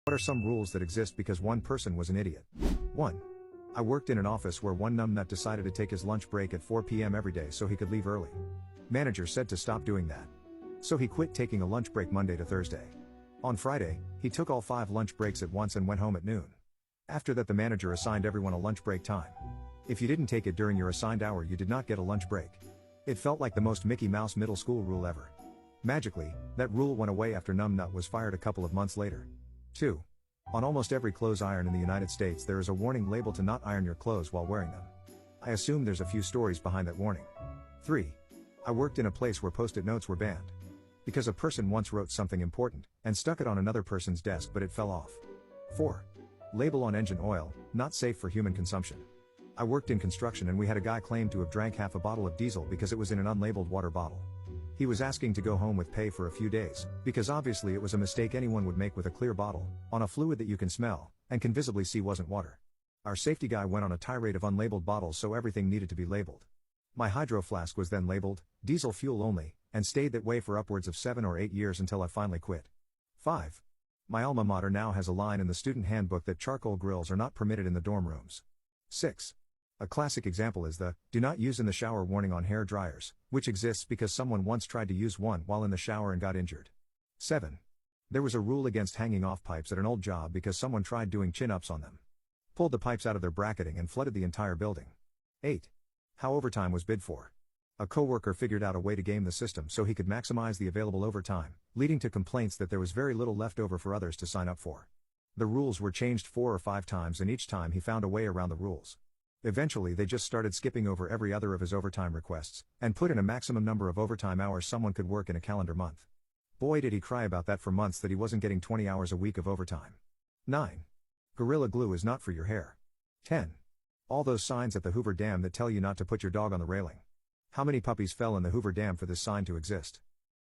What are some rules that exist because one person was an idiot? 1. I worked in an office where one numbnut decided to take his lunch break at 4 p.m. every day so he could leave early. Manager said to stop doing that. So he quit taking a lunch break Monday to Thursday. On Friday, he took all 5 lunch breaks at once and went home at noon. After that, the manager assigned everyone a lunch break time. If you didn't take it during your assigned hour, you did not get a lunch break. It felt like the most Mickey Mouse middle school rule ever. Magically, that rule went away after Numbnut was fired a couple of months later. 2. On almost every clothes iron in the United States there is a warning label to not iron your clothes while wearing them. I assume there's a few stories behind that warning. 3. I worked in a place where post-it notes were banned. Because a person once wrote something important, and stuck it on another person's desk but it fell off. 4. Label on engine oil, not safe for human consumption. I worked in construction and we had a guy claim to have drank half a bottle of diesel because it was in an unlabeled water bottle. He was asking to go home with pay for a few days, because obviously it was a mistake anyone would make with a clear bottle, on a fluid that you can smell, and can visibly see wasn't water. Our safety guy went on a tirade of unlabeled bottles, so everything needed to be labeled. My hydro flask was then labeled, diesel fuel only, and stayed that way for upwards of 7 or 8 years until I finally quit. 5. My alma mater now has a line in the student handbook that charcoal grills are not permitted in the dorm rooms. 6. A classic example is the "do not use in the shower" warning on hair dryers, which exists because someone once tried to use one while in the shower and got injured. 7. There was a rule against hanging off pipes at an old job because someone tried doing chin-ups on them. Pulled the pipes out of their bracketing and flooded the entire building. 8. How overtime was bid for. A coworker figured out a way to game the system so he could maximize the available overtime, leading to complaints that there was very little left over for others to sign up for. The rules were changed 4 or 5 times and each time he found a way around the rules. Eventually they just started skipping over every other of his overtime requests, and put in a maximum number of overtime hours someone could work in a calendar month. Boy did he cry about that for months that he wasn't getting 20 hours a week of overtime. 9. Gorilla Glue is not for your hair. 10. All those signs at the Hoover Dam that tell you not to put your dog on the railing. How many puppies fell in the Hoover Dam for this sign to exist?